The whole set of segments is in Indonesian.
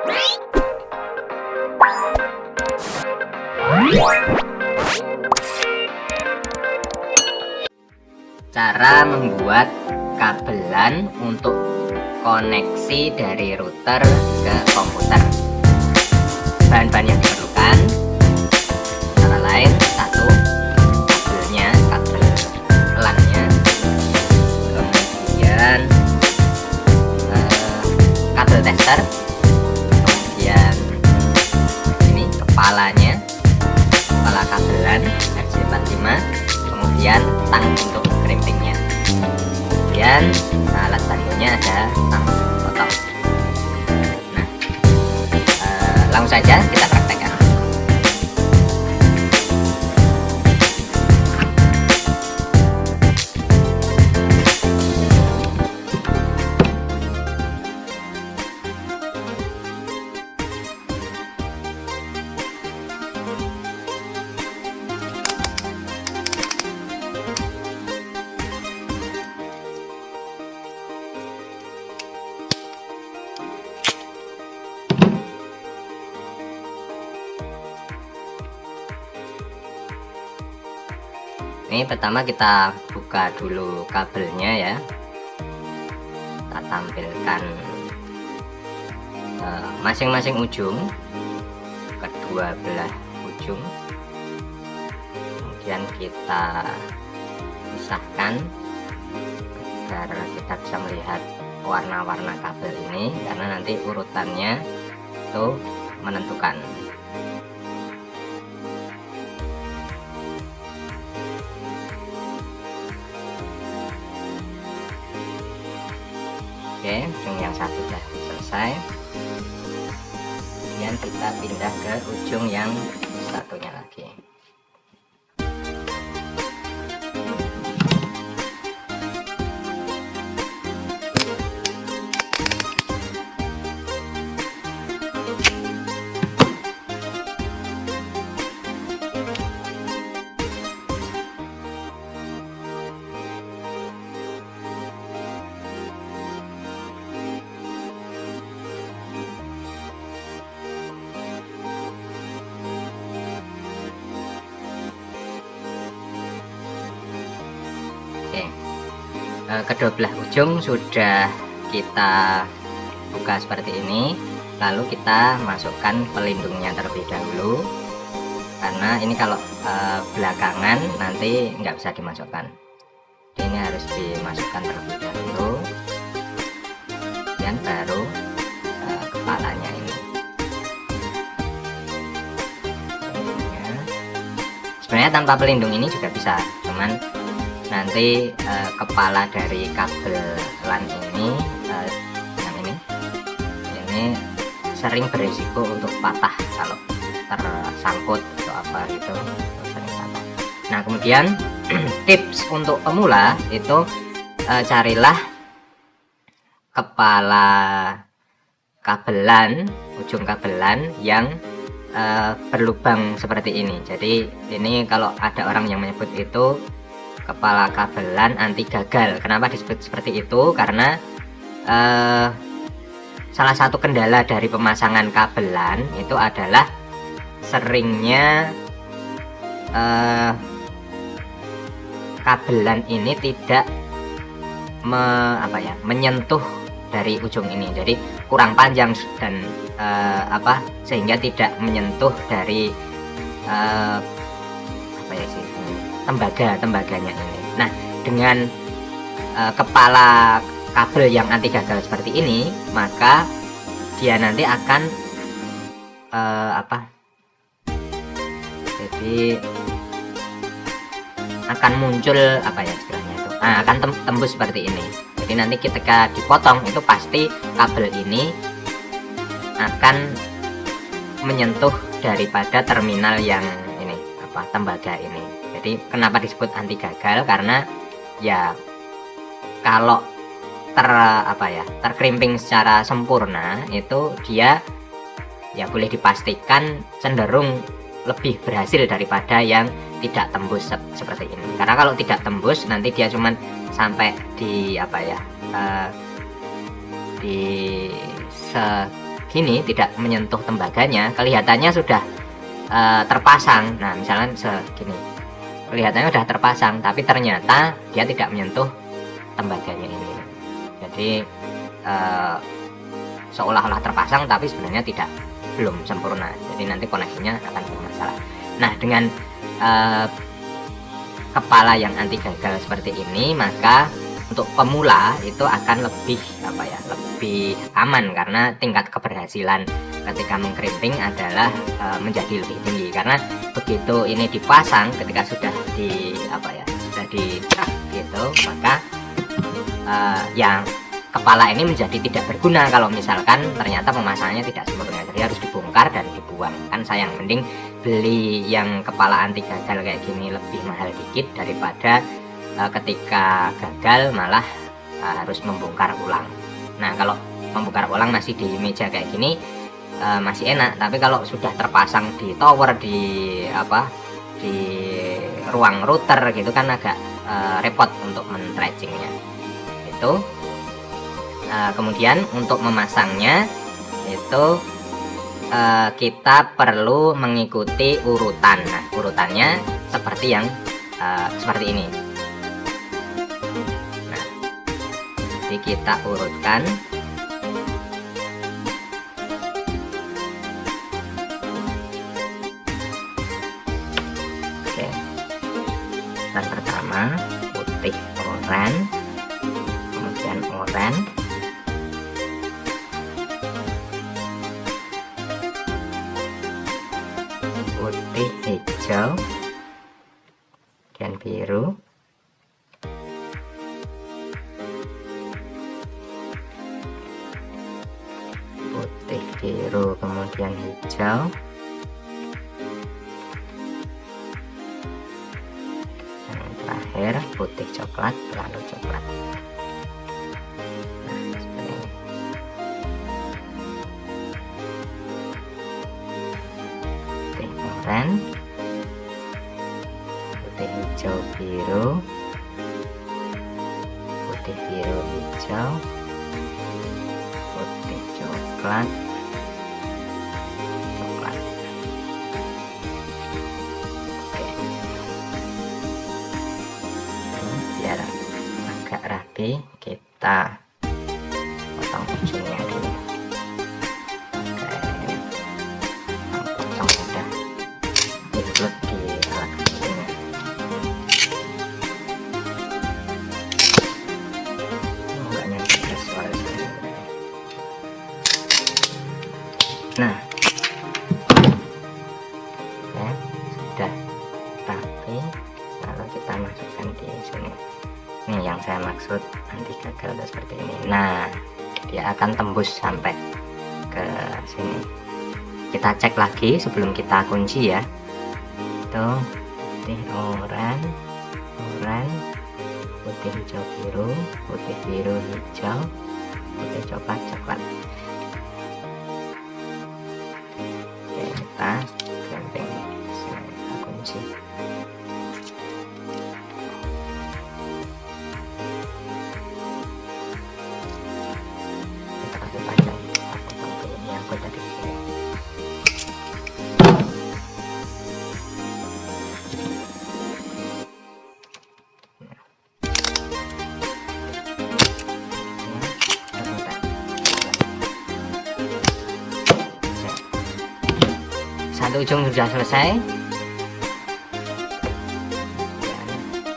Cara membuat kabelan untuk koneksi dari router ke komputer. Bahan-bahan yang diperlukan antara lain: satu, kabelnya, kabel LAN-nya, kemudian kabel tester, kemudian ini kepalanya, kepala kabelan RJ45, kemudian tang untuk crimpingnya, kemudian alat bantunya ada tang potong. Nah, langsung saja kita praktekkan. Ini pertama kita buka dulu kabelnya ya. Kita tampilkan masing-masing ujung, kedua belah ujung. Kemudian kita pisahkan agar kita bisa melihat warna-warna kabel ini, karena nanti urutannya itu menentukan. Oke, ujung yang satu sudah selesai. Kemudian kita pindah ke ujung yang satunya lagi. Oke, kedua belah ujung sudah kita buka seperti ini. Lalu kita masukkan pelindungnya terlebih dahulu, karena ini kalau belakangan nanti nggak bisa dimasukkan. Jadi ini harus dimasukkan terlebih dahulu, dan baru kepalanya ini. Sebenarnya tanpa pelindung ini juga bisa, cuman nanti kepala dari kabel LAN ini yang ini sering berisiko untuk patah kalau tersangkut atau apa gitu, sering patah. Nah, kemudian tips untuk pemula itu carilah kepala kabelan, ujung kabelan yang berlubang seperti ini. Jadi ini kalau ada orang yang menyebut itu kepala kabelan anti gagal. Kenapa disebut seperti itu? Karena salah satu kendala dari pemasangan kabelan itu adalah seringnya kabelan ini tidak menyentuh dari ujung ini. Jadi kurang panjang dan sehingga tidak menyentuh dari tembaganya ini. Nah, dengan kepala kabel yang anti gagal seperti ini, maka dia nanti akan jadi akan muncul istilahnya itu, akan tembus seperti ini. Jadi nanti ketika dipotong itu pasti kabel ini akan menyentuh daripada terminal yang ini, tembaga ini. Jadi kenapa disebut anti gagal? Karena ya kalau terkrimping secara sempurna itu dia ya boleh dipastikan cenderung lebih berhasil daripada yang tidak tembus seperti ini. Karena kalau tidak tembus nanti dia cuman sampai di di gini, tidak menyentuh tembaganya, kelihatannya sudah terpasang. Nah misalnya segini, kelihatannya sudah terpasang, tapi ternyata dia tidak menyentuh tembaganya ini. Jadi seolah-olah terpasang, tapi sebenarnya belum sempurna. Jadi nanti koneksinya akan bermasalah. Nah dengan kepala yang anti gagal seperti ini, maka untuk pemula itu akan lebih lebih aman, karena tingkat keberhasilan ketika mengkrimping adalah menjadi lebih tinggi, karena begitu ini dipasang, ketika sudah sudah di truk gitu, maka yang kepala ini menjadi tidak berguna kalau misalkan ternyata pemasangannya tidak sempurna. Jadi harus dibongkar dan dibuang, kan sayang. Mending beli yang kepala anti gagal kayak gini lebih mahal dikit daripada ketika gagal malah harus membongkar ulang. Nah kalau membongkar ulang masih di meja kayak gini masih enak, tapi kalau sudah terpasang di tower, di ruang router gitu kan agak repot untuk men-tracingnya itu. Kemudian untuk memasangnya itu kita perlu mengikuti urutan. Nah urutannya seperti yang seperti ini. Nah jadi kita urutkan. Oke, yang pertama putih oranye, kemudian oranye, putih hijau, dan biru, putih biru kemudian hijau, yang terakhir putih coklat lalu coklat. Nah seperti ini. Putih oranye, putih hijau biru, putih biru hijau, putih coklat, coklat. Oke, biar agak rapi kita potong ujungnya dulu. Oke, potong udah include di alat ini. Enggak nyampe visual sini. Nah ya sudah rapi, lalu kita masukkan di sini. Ini yang saya maksud anti gagal seperti ini. Nah dia akan tembus sampai ke sini. Kita cek lagi sebelum kita kunci ya. Itu putih oranye, putih hijau biru, putih biru hijau, putih coklat coklat. Oke, kita clamping sini, kita kunci. Kita kasih panjang, kita potong dulu ini aku tadi sini. Satu ujung sudah selesai.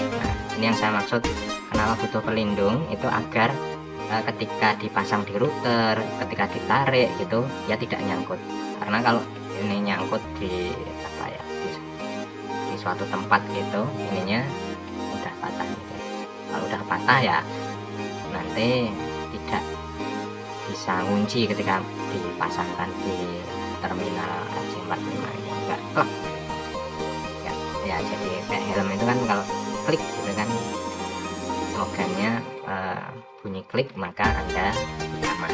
Nah, ini yang saya maksud kenapa butuh pelindung, itu agar ketika dipasang di router, ketika ditarik gitu ya tidak nyangkut. Karena kalau ini nyangkut di di suatu tempat gitu, ininya udah patah gitu. Kalau udah patah ya nanti tidak bisa ngunci ketika dipasangkan di terminal RJ45 ini, enggak plek ya, jadi kayak helm itu kan kalau klik gitu kan slogannya bunyi klik maka Anda aman.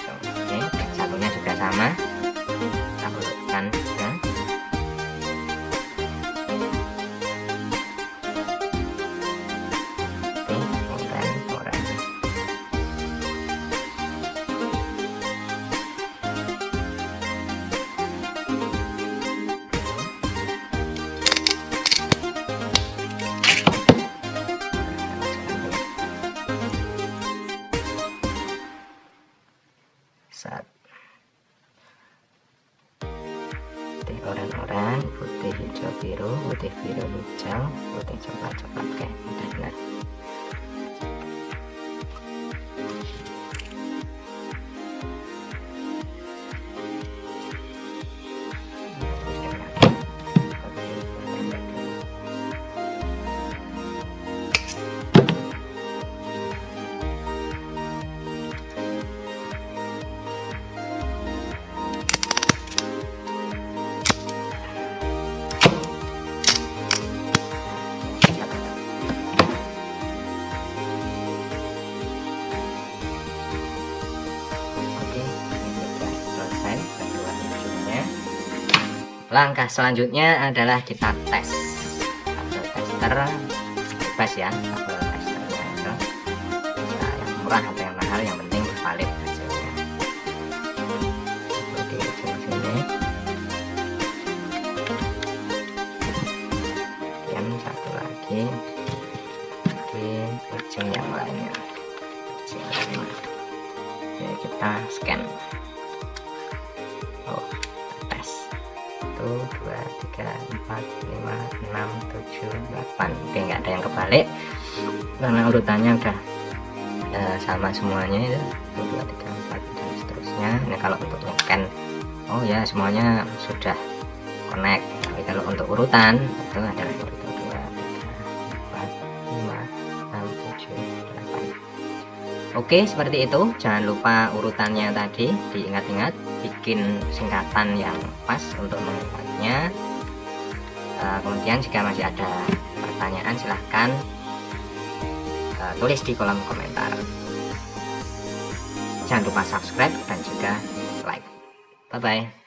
Oke, satunya juga sama, kita urutkan juga. Oke, oranye. Set. Putih oranye, putih hijau biru, putih biru hijau, putih coklat. Oke, udah benar. Langkah selanjutnya adalah kita tes kabel tester bebas ya, kabel testernya itu bisa yang murah atau yang mahal, yang penting valid hasilnya. Seperti ujung sini, kemudian satu lagi di ujung yang lainnya. Oke, kita scan. 1, 2, 3, 4, 5, 6, 7, 8. Oke, nggak ada yang kebalik karena urutannya udah sama semuanya ya. 1, 2, 3, 4 dan seterusnya. Ini kalau untuk nge-scan, oh ya semuanya sudah connect. Tapi kalau untuk urutan itu adalah 1, 2, 3, 4, 5, 6, 7, 8. Oke, seperti itu. Jangan lupa urutannya tadi diingat-ingat, bikin singkatan yang pas untuk mengingatnya. Kemudian jika masih ada pertanyaan silahkan tulis di kolom komentar. Jangan lupa subscribe dan juga like. Bye bye.